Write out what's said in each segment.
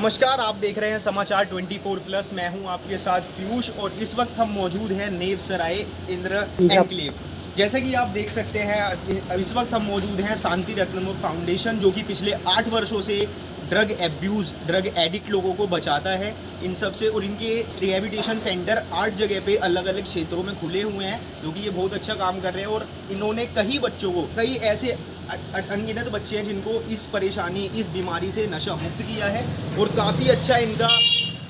नमस्कार, आप देख रहे हैं समाचार 24 प्लस। मैं हूं आपके साथ पीयूष और इस वक्त हम मौजूद हैं नेवसराय इंद्र एनक्लेव। जैसे कि आप देख सकते हैं इस वक्त हम मौजूद हैं शांति रत्न फाउंडेशन, जो कि पिछले 8 वर्षों से ड्रग एब्यूज़, ड्रग एडिक्ट लोगों को बचाता है इन सब से। और इनके रिहेबिलिटेशन सेंटर 8 जगह पे अलग अलग क्षेत्रों में खुले हुए हैं, जो कि ये बहुत अच्छा काम कर रहे हैं। और इन्होंने कई बच्चों को, कई ऐसे अनगिनत बच्चे हैं जिनको इस परेशानी, इस बीमारी से नशा मुक्त किया है। और काफ़ी अच्छा इनका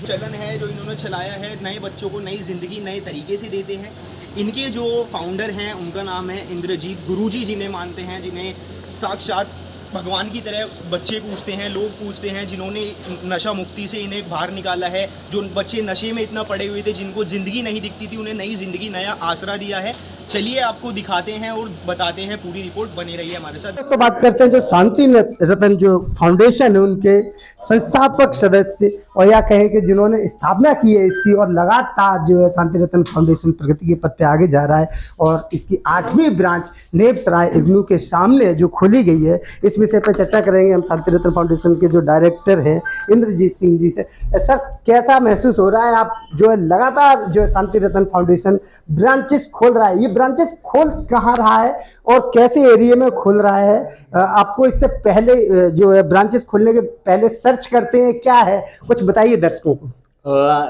चलन है जो इन्होंने चलाया है, नए बच्चों को नई ज़िंदगी नए तरीके से देते हैं। इनके जो फाउंडर हैं उनका नाम है इंद्रजीत गुरुजी, जिन्हें मानते हैं, जिन्हें साक्षात भगवान की तरह बच्चे पूछते हैं, लोग पूछते हैं, जिन्होंने नशा मुक्ति से इन्हें बाहर निकाला है। जो बच्चे नशे में इतना पड़े हुए थे, जिनको ज़िंदगी नहीं दिखती थी, उन्हें नई ज़िंदगी, नया आसरा दिया है। चलिए आपको दिखाते हैं और बताते हैं पूरी रिपोर्ट, बने रहिए हमारे साथ। तो बात करते हैं जो शांति रतन जो फाउंडेशन है उनके संस्थापक सदस्य, और या कहें कि जिन्होंने स्थापना की है इसकी, और लगातार जो है शांति रतन फाउंडेशन प्रगति के पथ पे आगे जा रहा है। और इसकी 8वीं ब्रांच नेवसराय इग्नू के सामने जो खोली गई है, इस विषय पर चर्चा करेंगे हम शांति रतन फाउंडेशन के जो डायरेक्टर हैं इंद्रजीत सिंह जी से। सर, कैसा महसूस हो रहा है, आप जो है लगातार जो है शांति रतन फाउंडेशन ब्रांचेस खोल रहा है, ये ब्रांचेस खोल कहाँ रहा है और कैसे एरिया में खोल रहा है? आपको इससे पहले जो है ब्रांचेस खोलने के पहले सर्च करते हैं, क्या है, कुछ बताइए दर्शकों को।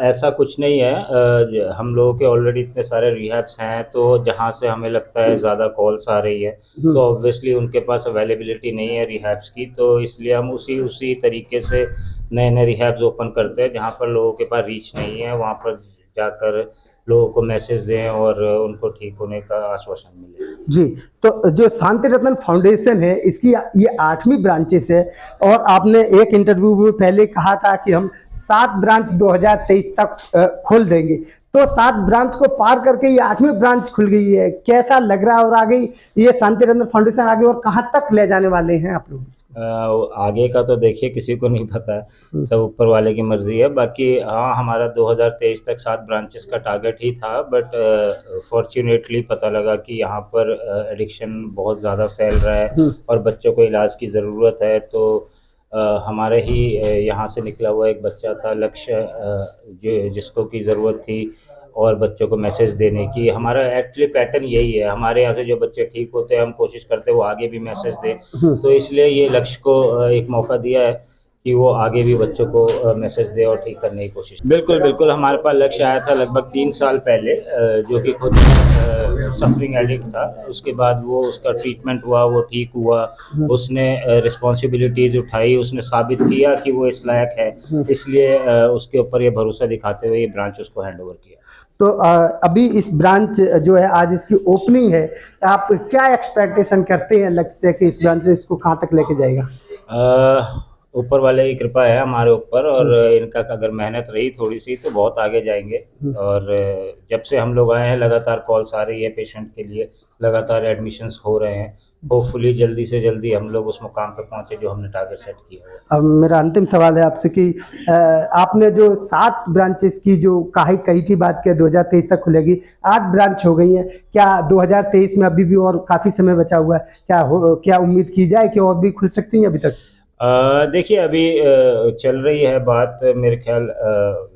ऐसा कुछ नहीं है। हम लोगों के ऑलरेडी इतने सारे रिहैब्स हैं, तो जहाँ से हमें लगता है ज़्यादा कॉल्स आ रही है तो ऑब्वियसली उनके पास अवेलेबिलिटी नहीं है रिहैब्स की, तो इसलिए हम उसी तरीके से नए नए रिहैब्स ओपन करते हैं जहाँ पर लोगों के पास रीच नहीं है, वहाँ पर जाकर लोगों को मैसेज दें और उनको ठीक होने का आश्वासन मिले। जी, तो जो शांति रत्न फाउंडेशन है इसकी ये 8वीं ब्रांचेस है, और आपने एक इंटरव्यू में पहले कहा था कि हम 7 ब्रांच 2023 तक खोल देंगे, तो 7 ब्रांच को पार करके ये 8वीं ब्रांच खुल गई है। कैसा लग रहा है, और आगे ये शांति रत्न फाउंडेशन आगे और कहाँ तक ले जाने वाले हैं आप लोग? आगे का तो देखिए किसी को नहीं पता है, सब ऊपर वाले की मर्जी है। बाकी हाँ, हमारा 2023 तक 7 ब्रांचेस का टारगेट ही था, बट फॉर्चुनेटली पता लगा कि यहाँ पर एडिक्शन बहुत ज़्यादा फैल रहा है और बच्चों को इलाज की ज़रूरत है। तो हमारे ही यहाँ से निकला हुआ एक बच्चा था लक्ष्य, जिसको की ज़रूरत थी और बच्चों को मैसेज देने की। हमारा एक्चुअली पैटर्न यही है, हमारे यहाँ से जो बच्चे ठीक होते हैं हम कोशिश करते हैं वो आगे भी मैसेज दें, तो इसलिए ये लक्ष्य को एक मौका दिया है कि वो आगे भी बच्चों को मैसेज दे और ठीक करने की कोशिश। बिल्कुल बिल्कुल, हमारे पास लक्ष्य आया था लगभग 3 साल पहले, जो कि खुद सफरिंग एडिक्ट था। उसके बाद वो उसका ट्रीटमेंट हुआ, वो ठीक हुआ, उसने रिस्पॉन्सिबिलिटीज़ उठाई, उसने साबित किया कि वो इस लायक है, इसलिए उसके ऊपर ये भरोसा दिखाते हुए ये ब्रांच उसको हैंड ओवर किया। तो अभी इस ब्रांच जो है आज इसकी ओपनिंग है, आप क्या एक्सपेक्टेशन करते हैं लक्ष्य से कि इस ब्रांच इसको कहाँ तक लेके जाएगा? ऊपर वाले की कृपा है हमारे ऊपर, और इनका अगर मेहनत रही थोड़ी सी तो बहुत आगे जाएंगे। और जब से हम लोग आए हैं लगातार कॉल्स आ रही है पेशेंट के लिए, लगातार एडमिशन्स हो रहे हैं। होपफुली जल्दी से जल्दी हम लोग उस मुकाम पे पहुंचे जो हमने टारगेट सेट किया है। अब मेरा अंतिम सवाल है आपसे कि आपने जो 7 ब्रांचेस की जो कही थी बात की 2023 तक खुलेगी, 8 ब्रांच हो गई हैं, क्या 2023 में अभी भी और काफ़ी समय बचा हुआ है? क्या उम्मीद की जाए कि और भी खुल सकती हैं अभी तक? देखिए अभी चल रही है बात, मेरे ख्याल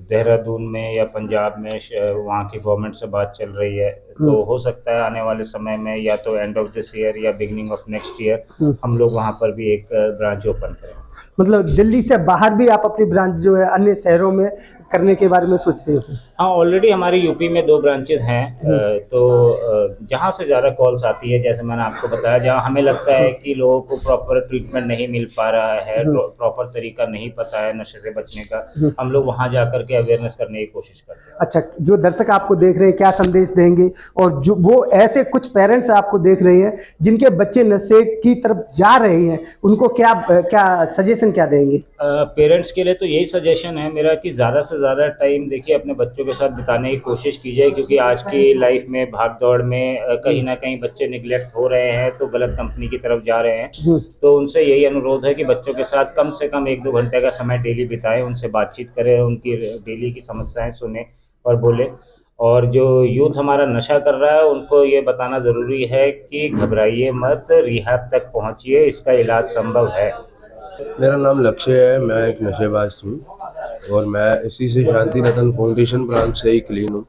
देहरादून में या पंजाब में वहाँ की गवर्नमेंट से बात चल रही है, तो हो सकता है आने वाले समय में या तो एंड ऑफ दिस ईयर या बिगिनिंग ऑफ नेक्स्ट ईयर हम लोग वहाँ पर भी एक ब्रांच ओपन करें। मतलब दिल्ली से बाहर भी आप अपनी ब्रांच जो है अन्य शहरों में करने के बारे में सोच रहे हो? हाँ, ऑलरेडी हमारी यूपी में 2 ब्रांचेज हैं, तो जहाँ से ज़्यादा कॉल्स आती है, जैसे मैंने आपको बताया, जहाँ हमें लगता है कि लोगों को प्रॉपर ट्रीटमेंट नहीं मिल पा रहा है, प्रॉपर तरीका नहीं पता है नशे से बचने का, हम लोग वहाँ जा कर के अवेयरनेस करने की कोशिश करते हैं। अच्छा, जो दर्शक आपको देख रहे हैं क्या संदेश देंगे, और जो वो ऐसे कुछ पेरेंट्स आपको देख रहे हैं जिनके बच्चे नशे की तरफ जा रहे हैं, उनको क्या सजेशन क्या देंगे? पेरेंट्स के लिए तो यही सजेशन है मेरा कि ज़्यादा से ज़्यादा टाइम देखिए अपने बच्चों के साथ बिताने की कोशिश कीजिए, क्योंकि आज की लाइफ में भाग दौड़ में कहीं ना कहीं बच्चे निगलेक्ट हो रहे हैं, तो गलत कंपनी की तरफ जा रहे हैं। तो उनसे यही अनुरोध है कि बच्चों के साथ कम से कम 1-2 घंटे का समय डेली बिताएं, उनसे बातचीत करें, उनकी डेली की समस्याएं सुने और बोले। और जो यूथ हमारा नशा कर रहा है उनको ये बताना ज़रूरी है कि घबराइए मत, रिहैब तक पहुंचिए, इसका इलाज संभव है। मेरा नाम लक्ष्य है, मैं एक नशेबाज हूँ और मैं इसी से शांति रतन फाउंडेशन ब्रांच से ही क्लीन हूँ।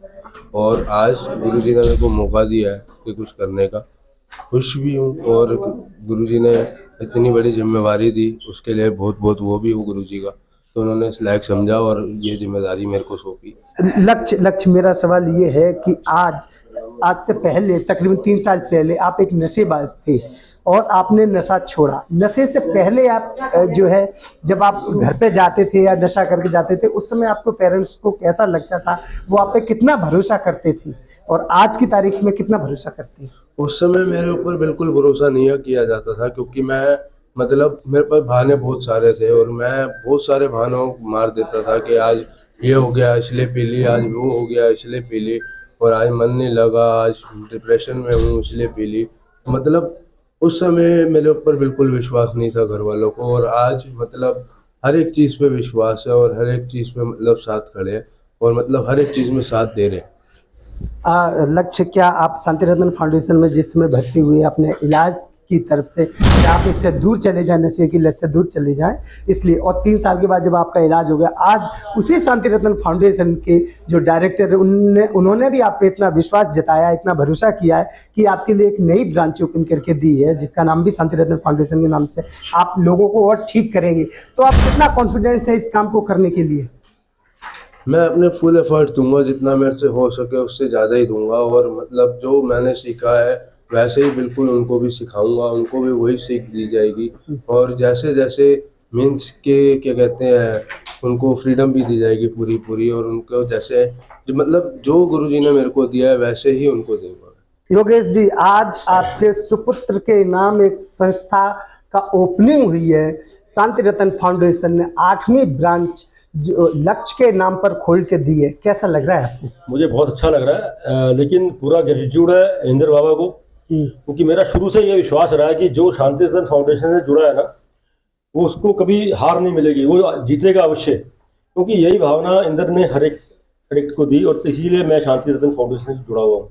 और आज गुरुजी ने मेरे को मौका दिया है कि कुछ करने का, खुश भी हूँ। और गुरुजी ने इतनी बड़ी जिम्मेवारी दी, उसके लिए बहुत बहुत वो भी हूँ गुरुजी का, तो उन्होंने इस लायक समझा और ये जिम्मेदारी मेरे को सौंपी। लक्ष्य मेरा सवाल ये है कि आज से पहले तकरीबन 3 साल पहले आप एक नशेबाज थे और आपने नशा छोड़ा। नशे से पहले आप जो है जब आप घर पे जाते थे या नशा करके जाते थे, उस समय आपको पेरेंट्स को कैसा लगता था, वो आप पे कितना भरोसा करते थे और आज की तारीख में कितना भरोसा करते हैं? उस समय मेरे ऊपर बिल्कुल भरोसा नहीं किया जाता था, क्योंकि मैं मतलब मेरे पास बहाने बहुत सारे थे और मैं बहुत सारे बहानों मार देता था कि आज ये हो गया इसलिए पी ली, आज वो हो गया इसलिए पी ली, और आज मन नहीं लगा, आज डिप्रेशन में हूँ इसलिए पी ली। मतलब उस समय मेरे ऊपर बिल्कुल विश्वास नहीं था घर वालों को, और आज मतलब हर एक चीज़ पे विश्वास है और हर एक चीज़ पे मतलब साथ खड़े हैं और मतलब हर एक चीज़ में साथ दे रहे हैं। लक्ष्य, क्या आप शांति रतन फाउंडेशन में जिस समय भर्ती हुए अपने इलाज की तरफ से कि आप इससे दूर चले जाएं, नशे की लत से दूर चले जाएं, इसलिए, और 3 साल के बाद जब आपका इलाज हो गया, आज उसी शांति रतन फाउंडेशन के जो डायरेक्टर उन्होंने भी आप पे इतना विश्वास जताया, इतना भरोसा किया है कि आपके लिए एक नई ब्रांच ओपन करके दी है जिसका नाम भी शांति रतन फाउंडेशन के नाम से आप लोगों को और ठीक करेंगे, तो आप कितना कॉन्फिडेंस है इस काम को करने के लिए? मैं अपने फुल एफर्ट दूंगा, जितना मेरे से हो सके उससे ज़्यादा ही दूंगा, और मतलब जो मैंने सीखा है वैसे ही बिल्कुल उनको भी सिखाऊंगा, उनको भी वही सीख दी जाएगी। और जैसे जैसे मीन्स के क्या कहते हैं, उनको फ्रीडम भी दी जाएगी पूरी पूरी, और उनको जैसे मतलब जो गुरुजी ने मेरे को दिया है वैसे ही उनको दूंगा। योगेश जी, आज आपके सुपुत्र के नाम एक संस्था का ओपनिंग हुई है। शांति रतन फाउंडेशन ने 8वीं ब्रांच जो लक्ष्य के नाम पर खोल के दी है, कैसा लग रहा है आपको? मुझे बहुत अच्छा लग रहा है, लेकिन पूरा ग्रेटिट्यूड है इंद्र बाबा को, क्योंकि मेरा शुरू से ये विश्वास रहा है कि जो शांति रतन फाउंडेशन से जुड़ा है ना, वो उसको कभी हार नहीं मिलेगी, वो जीतेगा अवश्य, क्योंकि यही भावना इंद्र ने हर एक को दी, और इसीलिए मैं शांति रतन फाउंडेशन से जुड़ा हुआ हूँ।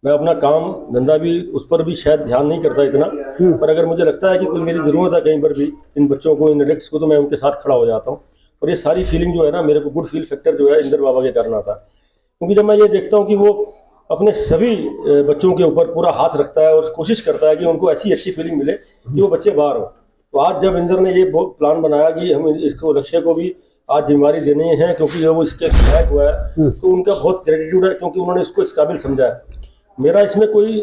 मैं अपना काम धंधा भी उस पर भी शायद ध्यान नहीं करता इतना, पर अगर मुझे लगता है कि कोई मेरी ज़रूरत है कहीं पर भी इन बच्चों को, इन एडिक्ट्स को, तो मैं उनके साथ खड़ा हो जाता हूँ। और ये सारी फीलिंग जो है ना, मेरे को गुड फील फैक्टर जो है इंद्र बाबा के कारण आता है, क्योंकि जब मैं ये देखता हूँ कि वो अपने सभी बच्चों के ऊपर पूरा हाथ रखता है और कोशिश करता है कि उनको ऐसी अच्छी फीलिंग मिले कि वो बच्चे बाहर हो। तो आज जब इंद्र ने ये बहुत प्लान बनाया कि हम इसको लक्ष्य को भी आज जिम्मेवारी देनी है, क्योंकि वो इसके विधायक हुआ है, तो उनका बहुत ग्रेटिट्यूड है, क्योंकि उन्होंने इसको इस काबिल समझा है। मेरा इसमें कोई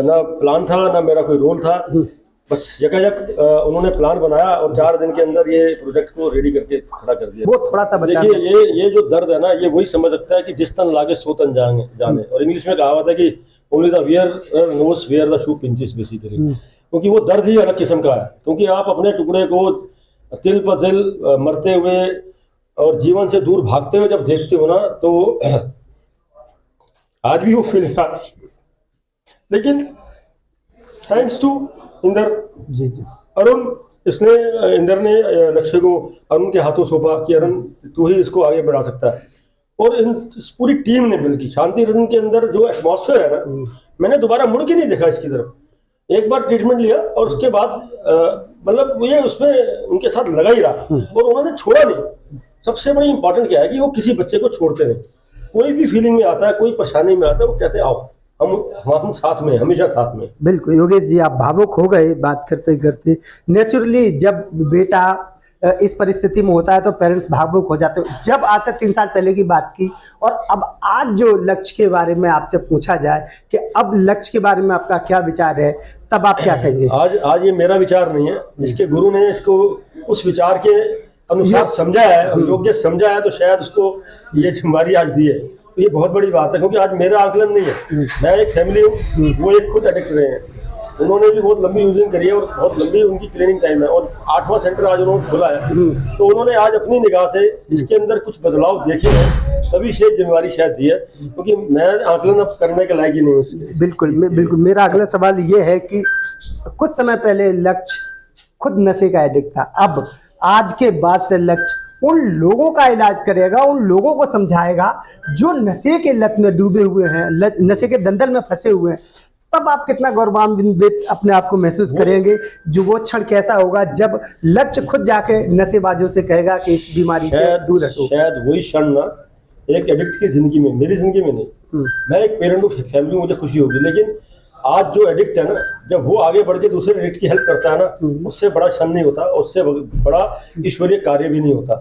ना प्लान था ना मेरा कोई रोल था, बस यकायक उन्होंने प्लान बनाया और 4 दिन के अंदर ये प्रोजेक्ट को रेडी करके खड़ा कर दिया। वो थोड़ा सा बता देखिए, ये जो दर्द है ना, ये वही समझ सकता है कि जिस तन लागे सो तन जाने। और इंग्लिश में कहावत है कि only the wearer knows where the shoe pinches, basically, क्योंकि वो दर्द ही अलग किस्म का है। क्योंकि आप अपने टुकड़े को तिल पर तिल मरते हुए और जीवन से दूर भागते हुए जब देखते हो ना, तो आज भी वो फीलिंग आती है। लेकिन थैंक्स टू इंद्र जी, अरुण, इसने इंद्र ने लक्ष्य को अरुण के हाथों सौंपा कि अरुण तू ही इसको आगे बढ़ा सकता है। और इस पूरी टीम ने मिलकर शांति रतन के अंदर जो एटमॉस्फेयर है ना, मैंने दोबारा मुड़ के नहीं देखा इसकी तरफ। एक बार ट्रीटमेंट लिया और उसके बाद मतलब ये उसमें उनके साथ लगा ही रहा, और उन्होंने छोड़ा नहीं। सबसे बड़ी इंपॉर्टेंट क्या है कि वो किसी बच्चे को छोड़ते नहीं। कोई भी फीलिंग में आता है, कोई परेशानी में आता है, वो कहते हैं आओ हम साथ में, हमेशा साथ में। बिल्कुल योगेश जी, आप भावुक हो गए बात करते करते। नेचुरली जब बेटा इस परिस्थिति में होता है तो पेरेंट्स भावुक हो जाते हैं। जब आज से 3 साल पहले की बात की और अब आज जो लक्ष्य के बारे में आपसे पूछा जाए कि अब लक्ष्य के बारे में आपका क्या विचार है, तब आप क्या कहेंगे? आज ये मेरा विचार नहीं है, इसके गुरु ने इसको उस विचार के अनुसार समझा है, योग्य समझा है, तो शायद उसको ये जिम्मेदारी आज दी है। तो ये बहुत बड़ी बात है, क्योंकि आज मेरा आकलन नहीं है, मैं एक फैमिली हूँ, वो एक खुद एडिक्ट रहे हैं। उन्होंने भी बहुत लंबी यूजिंग करी है और बहुत लंबी उनकी क्लीनिंग टाइम है, और 8वां सेंटर आज उन्होंने खोला है। तो उन्होंने आज अपनी निगाह से इसके अंदर कुछ बदलाव देखे हैं, तभी से जिम्मेवारी शायद दी है, क्योंकि मैं आकलन अब करने के लायक ही नहीं हूँ। बिल्कुल मेरा अगला सवाल ये है कि कुछ समय पहले लक्ष्य खुद नशे का एडिक्ट था, अब आज के बाद से लक्ष्य उन लोगों का इलाज करेगा, उन लोगों को समझाएगा जो नशे के लत में डूबे हुए हैं, नशे के दंदल में फंसे हुए हैं, तब आप कितना गौरवान्वित अपने आप को महसूस करेंगे। जो वो क्षण कैसा होगा जब लक्ष्य खुद जाके नशेबाजों से कहेगा कि इस बीमारी से दूर हटो। शायद वही क्षण ना एक एडिक्ट की जिंदगी में, मेरी जिंदगी में नहीं, मैं एक पेरेंट हूँ, फैमिली में मुझे खुशी होगी, लेकिन आज जो एडिक्ट है ना, जब वो आगे बढ़ के दूसरे एडिक्ट की हेल्प करता है ना, उससे बड़ा क्षण नहीं होता, उससे बड़ा ईश्वरीय कार्य भी नहीं होता।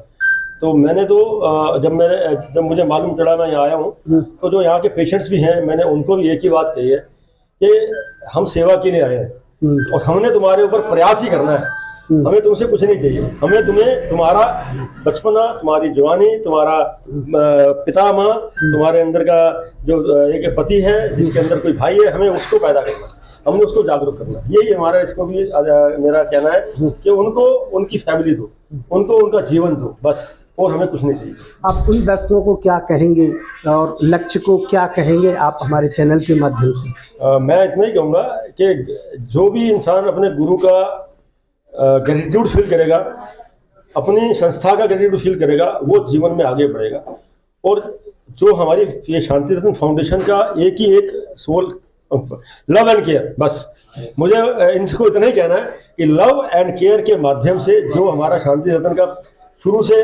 तो मैंने तो जब मुझे मालूम चला मैं यहाँ आया हूँ, तो जो यहाँ के पेशेंट्स भी हैं, मैंने उनको भी एक ही बात कही है कि हम सेवा के लिए आए हैं और हमने तुम्हारे ऊपर प्रयास ही करना है, हमें तुमसे कुछ नहीं चाहिए। हमें तुम्हारा बचपना, तुम्हारी जवानी, तुम्हारा पिता माँ, तुम्हारे अंदर का जो एक पति है जिसके अंदर कोई भाई है, हमें उसको पैदा करना, हमने उसको जागरूक करना। यही हमारा, इसको भी मेरा कहना है कि उनको उनकी फैमिली दो, उनको उनका जीवन दो, बस, और हमें कुछ नहीं चाहिए। आप उन दर्शकों को क्या कहेंगे और लक्ष्य को क्या कहेंगे आप हमारे चैनल के माध्यम से? मैं इतना ही कहूँगा कि जो भी इंसान अपने गुरु का ग्रेटिट्यूड फील करेगा, अपनी संस्था का ग्रेटिट्यूड फील करेगा, वो जीवन में आगे बढ़ेगा। और जो हमारी ये शांति रत्न फाउंडेशन का एक सोल, लव एंड केयर, बस मुझे इनको इतना ही कहना है कि लव एंड केयर के माध्यम से जो हमारा शांति रत्न का शुरू से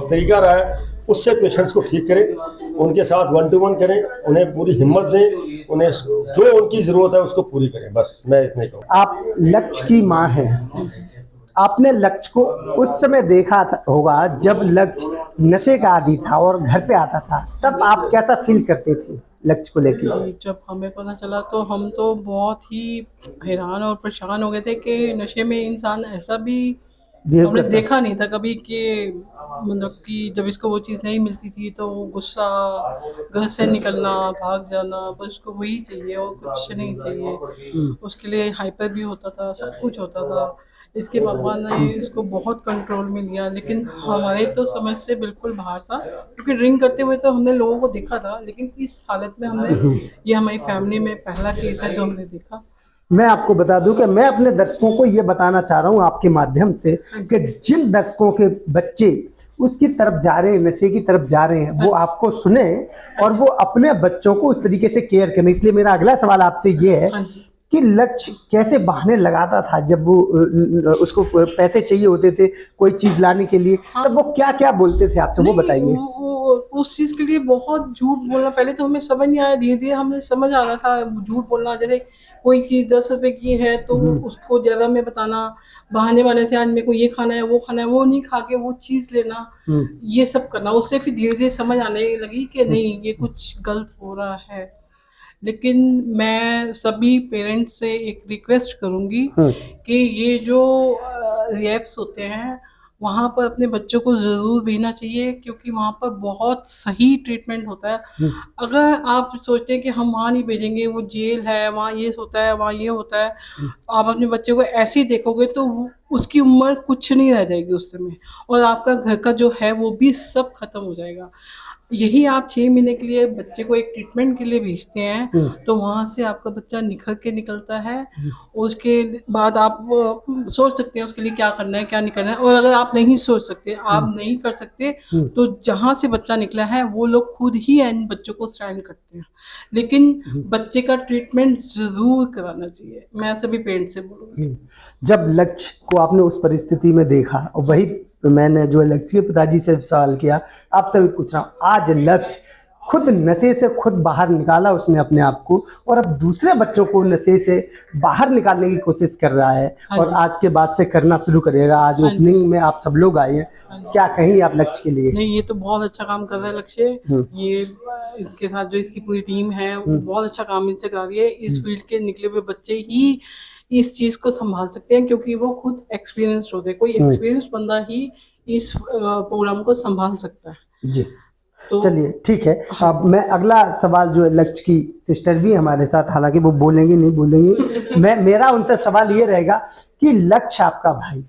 तरीका रहा है, उससे पेशेंट्स को ठीक करें, उनके साथ 1-to-1 करें, उन्हें पूरी हिम्मत दें, उन्हें जो उनकी ज़रूरत है उसको पूरी करें, बस मैं इतना ही कहूँगा। आप लक्ष्य की माँ हैं, आपने लक्ष्य को उस समय देखा होगा जब लक्ष्य नशे का आदी था और घर पे आता था, तब आप कैसा फील करते थे लक्ष्य को लेके? जब हमें पता चला तो हम तो बहुत ही हैरान और परेशान हो गए थे कि नशे में इंसान ऐसा भी हमने देखा नहीं था कभी कि मतलब कि जब इसको वो चीज़ नहीं मिलती थी तो वो गुस्सा, घर से निकलना, भाग जाना, बस उसको वही चाहिए और कुछ नहीं चाहिए। उसके लिए हाइपर भी होता था, सब कुछ होता था। इसके पापा ने इसको बहुत कंट्रोल में लिया, लेकिन हमारे तो समझ से बिल्कुल बाहर था, क्योंकि ड्रिंक करते हुए तो हमने लोगों को देखा था, लेकिन इस हालत में हमने, ये हमारी फैमिली में पहला केस है जो हमने देखा। मैं आपको बता दूं कि मैं अपने दर्शकों को ये बताना चाह रहा हूं आपके माध्यम से कि जिन दर्शकों के बच्चे उसकी तरफ जा रहे हैं, नशे की तरफ जा रहे हैं, वो आपको सुने और वो अपने बच्चों को उस तरीके से केयर करें। इसलिए मेरा अगला सवाल आपसे ये है कि लक्ष्य कैसे बहाने लगाता था जब वो उसको पैसे चाहिए होते थे कोई चीज लाने के लिए, तब वो क्या क्या बोलते थे आपसे, वो बताइए। उस चीज़ के लिए बहुत झूठ बोलना, पहले तो हमें समझ नहीं आया, धीरे धीरे हमें समझ आ रहा था झूठ बोलना। जैसे कोई चीज़ 10 रुपए की है तो उसको ज़्यादा में बताना, बहाने से आज मेरे को ये खाना है, वो नहीं खा के वो चीज़ लेना, ये सब करना। उससे फिर धीरे धीरे समझ आने लगी कि नहीं, ये कुछ गलत हो रहा है। लेकिन मैं सभी पेरेंट्स से एक रिक्वेस्ट करूँगी कि ये जो रिहैब्स होते हैं वहाँ पर अपने बच्चों को ज़रूर भेजना चाहिए, क्योंकि वहाँ पर बहुत सही ट्रीटमेंट होता है। अगर आप सोचते हैं कि हम वहाँ नहीं भेजेंगे, वो जेल है, वहाँ ये होता है, वहाँ ये होता है, आप अपने बच्चे को ऐसे ही देखोगे तो उसकी उम्र कुछ नहीं रह जाएगी उस समय, और आपका घर का जो है वो भी सब खत्म हो जाएगा। यही आप 6 महीने के लिए बच्चे को एक ट्रीटमेंट के लिए भेजते हैं तो वहाँ से आपका बच्चा निखर के निकलता है। उसके बाद आप सोच सकते हैं उसके लिए क्या करना है, क्या नहीं करना है। और अगर आप नहीं सोच सकते, आप नहीं कर सकते, तो जहाँ से बच्चा निकला है वो लोग खुद ही इन बच्चों को स्टैंड करते हैं। लेकिन बच्चे का ट्रीटमेंट ज़रूर कराना चाहिए, मैं सभी पेरेंट्स से बोलूँगी। जब लक्ष्य को आपने उस परिस्थिति में देखा, और वही मैंने जो लक्ष्य के पिताजी से सवाल किया, आपसे भी पूछ रहा हूँ, आज लक्ष्य खुद नशे से खुद बाहर निकाला उसने अपने आप को, और अब दूसरे बच्चों को नशे से बाहर निकालने की कोशिश कर रहा है, और आज के बाद से करना शुरू करेगा। आज ओपनिंग में आप सब लोग आए हैं, क्या कहेंगे आप लक्ष्य के लिए? नहीं, ये तो बहुत अच्छा काम कर रहा है लक्ष्य। ये इसके साथ जो इसकी पूरी टीम है वो बहुत अच्छा काम इनसे करा रही है। इस फील्ड के निकले हुए बच्चे ही इस चीज़ को संभाल सकते हैं, क्योंकि वो खुद एक्सपीरियंस्ड होते हैं। कोई एक्सपीरियंस्ड बंदा ही इस प्रोग्राम को संभाल सकता है जी। तो चलिए ठीक है। अब मैं अगला सवाल जो है, लक्ष्य की सिस्टर भी हमारे साथ, हालांकि वो बोलेंगे नहीं बोलेंगे, मेरा उनसे सवाल ये रहेगा कि लक्ष्य आपका भाई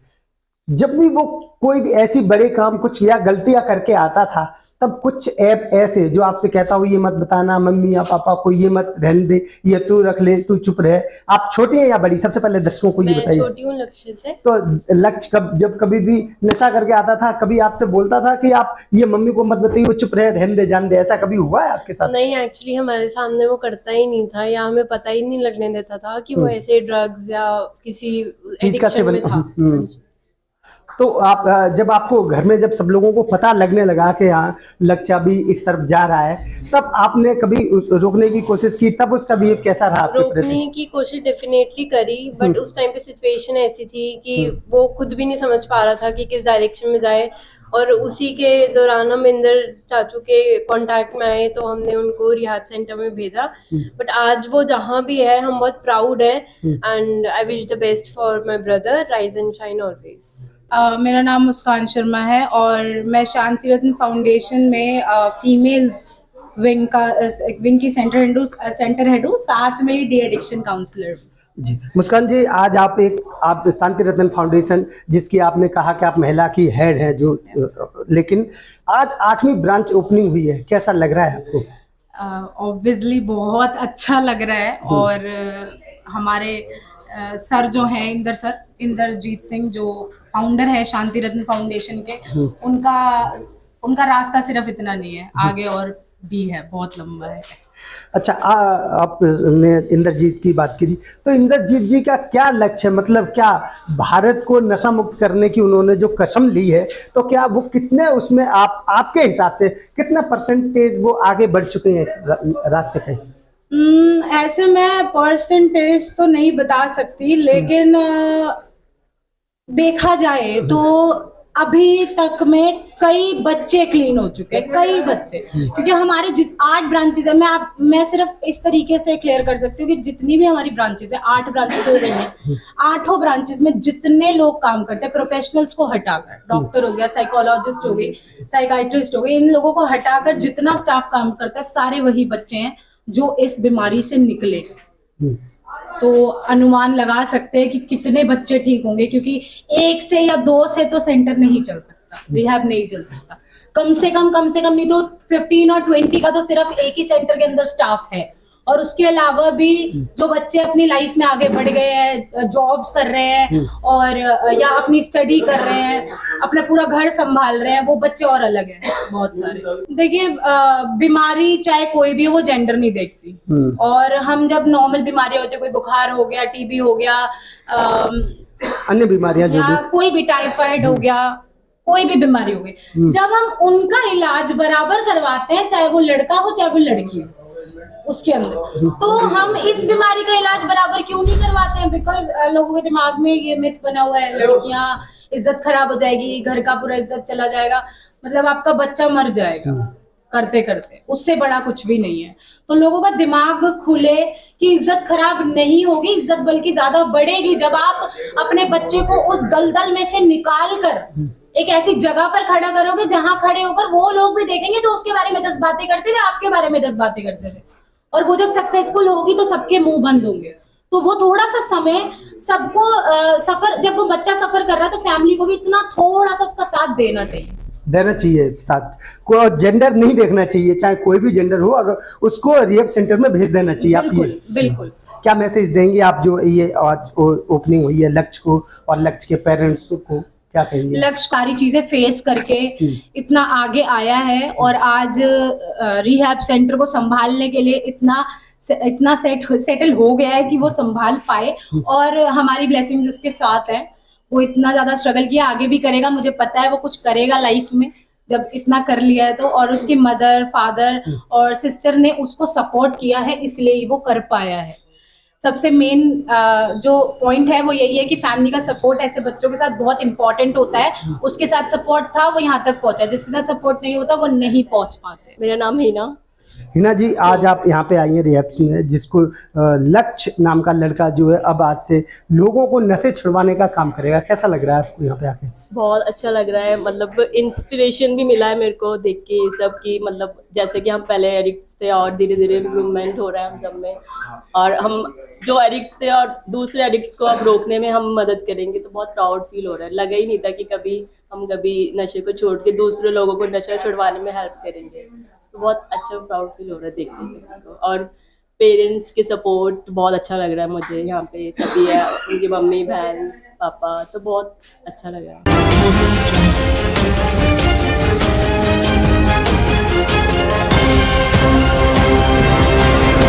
जब भी वो कोई भी ऐसी बड़े काम कुछ या गलतियां करके आता था तब कुछ ऐप ऐसे जो आपसे कहता हो ये मत बताना मम्मी या पापा को, ये मत रहने दे, ये तू रख ले, तू चुप रहे। आप छोटे हैं या बड़ी? सबसे पहले दर्शकों को ये मैं बताइए। छोटी हूँ लक्ष्य से। तो लक्ष्य जब कभी भी नशा करके आता था, कभी आपसे बोलता था कि आप ये मम्मी को मत बताइए, वो चुप रहे, रहने दे, जान दे, ऐसा कभी हुआ है आपके साथ? नहीं, एक्चुअली हमारे सामने वो करता ही नहीं था, या हमें पता ही नहीं लगने देता था कि वो ऐसे ड्रग्स या किसी चीज का एडिक्शन में था। तो आप जब आपको घर में जब सब लोगों को पता लगने लगा कि हाँ लक्ष्य भी इस तरफ जा रहा है, तब आपने कभी रोकने की कोशिश की? तब उसका बिहेव कैसा रहा आपके प्रति? रोकने की कोशिश डेफिनेटली करी, बट उस टाइम पे सिचुएशन ऐसी थी कि वो खुद भी नहीं समझ पा रहा था कि किस डायरेक्शन में जाए। और उसी के दौरान हम इंदर चाचू के कांटेक्ट में आए, तो हमने उनको रिहैब सेंटर में भेजा। बट आज वो जहाँ भी है हम बहुत प्राउड हैं, and I wish the best for my brother, rise and shine always. मेरा नाम मुस्कान शर्मा है और मैं शांति रत्न फाउंडेशन में फीमेल्स विंग की सेंटर हेड हूँ, साथ में डी एडिक्शन काउंसलर। जी मुस्कान जी, आज आप शांति रत्न फाउंडेशन, जिसकी आपने कहा कि आप महिला की हेड हैं जो, लेकिन आज 8वीं ब्रांच ओपनिंग हुई है, कैसा लग रहा है आपको? ऑब्वियसली बहुत अच्छा लग रहा है। और हमारे सर जो हैं इंदरजीत सिंह, जो फाउंडर है शांति रत्न फाउंडेशन के, उनका रास्ता सिर्फ इतना नहीं है, आगे और भी है, बहुत लंबा है। अच्छा, आपने इंद्रजीत की बात की, तो इंद्रजीत जी का क्या लक्ष्य है? मतलब क्या भारत को नशा मुक्त करने की उन्होंने जो कसम ली है, तो क्या वो कितने उसमें आपके हिसाब से कितना परसेंटेज वो आगे बढ़ चुके हैं इस रास्ते पे? ऐसे मैं परसेंटेज तो नहीं बता सकती, लेकिन देखा जाए तो अभी तक में कई बच्चे क्लीन हो चुके हैं, कई बच्चे, क्योंकि हमारे 8 ब्रांचेस है। मैं सिर्फ इस तरीके से क्लियर कर सकती हूँ कि जितनी भी हमारी ब्रांचेस है, 8 ब्रांचेस हो गई हैं, 8 ब्रांचेस में जितने लोग काम करते हैं, प्रोफेशनल्स को हटाकर, डॉक्टर हो गया, साइकोलॉजिस्ट हो गई, साइकाइट्रिस्ट हो गई, इन लोगों को हटाकर जितना स्टाफ काम करता है, सारे वही बच्चे हैं जो इस बीमारी से निकले। तो अनुमान लगा सकते हैं कि कितने बच्चे ठीक होंगे, क्योंकि 1 से या 2 से तो सेंटर नहीं चल सकता, रिहैब नहीं चल सकता। कम से कम नहीं तो 15 और 20 का तो सिर्फ एक ही सेंटर के अंदर स्टाफ है। और उसके अलावा भी जो बच्चे अपनी लाइफ में आगे बढ़ गए हैं, जॉब्स कर रहे हैं और या अपनी स्टडी कर रहे हैं, अपना पूरा घर संभाल रहे हैं, वो बच्चे और अलग हैं बहुत सारे। देखिए, बीमारी चाहे कोई भी हो, वो जेंडर नहीं देखती। और हम जब नॉर्मल बीमारी होती है, कोई बुखार हो गया, टीबी हो गया, अन्य बीमारियां जो भी, कोई भी टाइफाइड हो गया, कोई भी बीमारी हो गई, जब हम उनका इलाज बराबर करवाते हैं, चाहे वो लड़का हो चाहे वो लड़की हो, उसके अंदर, तो हम इस बीमारी का इलाज बराबर क्यों नहीं करवाते हैं? बिकॉज लोगों के दिमाग में ये मिथ बना हुआ है, लड़कियां इज्जत खराब हो जाएगी, घर का पूरा इज्जत चला जाएगा, मतलब आपका बच्चा मर जाएगा करते करते, उससे बड़ा कुछ भी नहीं है। तो लोगों का दिमाग खुले कि इज्जत खराब नहीं होगी, इज्जत बल्कि ज्यादा बढ़ेगी जब आप अपने बच्चे को उस दलदल में से निकाल कर एक ऐसी जगह पर खड़ा करोगे जहां खड़े होकर वो लोग भी देखेंगे तो उसके बारे में 10 बातें करते थे, आपके बारे में 10 बातें करते थे। और वो जब सक्सेसफुल होगी तो सबके मुंह बंद होंगे। तो वो थोड़ा सा समय सबको सफर, जब वो बच्चा सफर कर रहा है तो फैमिली को भी इतना थोड़ा सा उसका साथ देना चाहिए साथ। कोई जेंडर नहीं देखना चाहिए, चाहे कोई भी जेंडर हो, अगर उसको रिहैब सेंटर में भेज देना चाहिए। आप ये बिल्कुल क्या मैसेज देंगे आप जो ये आज ओपनिंग हुई है लक्ष्य को और लक्ष्य के पेरेंट्स को, क्या कहेंगे? लक्ष्य सारी चीजें फेस करके इतना आगे आया है और आज रिहैब सेंटर को संभालने के लिए इतना सेटल हो गया है कि वो संभाल पाए, और हमारी ब्लेसिंग्स उसके साथ है। वो इतना ज्यादा स्ट्रगल किया, आगे भी करेगा, मुझे पता है वो कुछ करेगा लाइफ में जब इतना कर लिया है तो। और उसकी मदर, फादर और सिस्टर ने उसको सपोर्ट किया है, इसलिए वो कर पाया है। सबसे मेन जो पॉइंट है वो यही है कि फैमिली का सपोर्ट ऐसे बच्चों के साथ बहुत इंपॉर्टेंट होता है। उसके साथ सपोर्ट था, वो यहाँ तक पहुंचा। जिसके साथ सपोर्ट नहीं होता वो नहीं पहुंच पाते। मेरा नाम हीना। हिना जी, आज आप यहाँ पे आई हैं रिएप्स में, जिसको लक्ष्य नाम का लड़का जो है अब आज से लोगों को नशे छुड़वाने का काम करेगा। कैसा लग रहा है आपको यहाँ पे आके? बहुत अच्छा लग रहा है, मतलब इंस्पिरेशन भी मिला है मेरे को देख के ये सब की, मतलब जैसे कि हम पहले एडिक्ट्स थे और धीरे धीरे इम्प्रूवमेंट हो रहा है हम सब में, और हम जो एडिक्ट्स थे और दूसरे एडिक्ट्स को अब रोकने में हम मदद करेंगे, तो बहुत प्राउड फील हो रहा है। लगा ही नहीं था कि कभी नशे को छोड़ के दूसरे लोगों को नशा छुड़वाने में हेल्प करेंगे, तो बहुत अच्छा प्राउड फील हो रहा है देखने से। और पेरेंट्स के सपोर्ट बहुत अच्छा लग रहा है मुझे, यहाँ पे सभी है, उनकी मम्मी बहन पापा, तो बहुत अच्छा लग रहा है।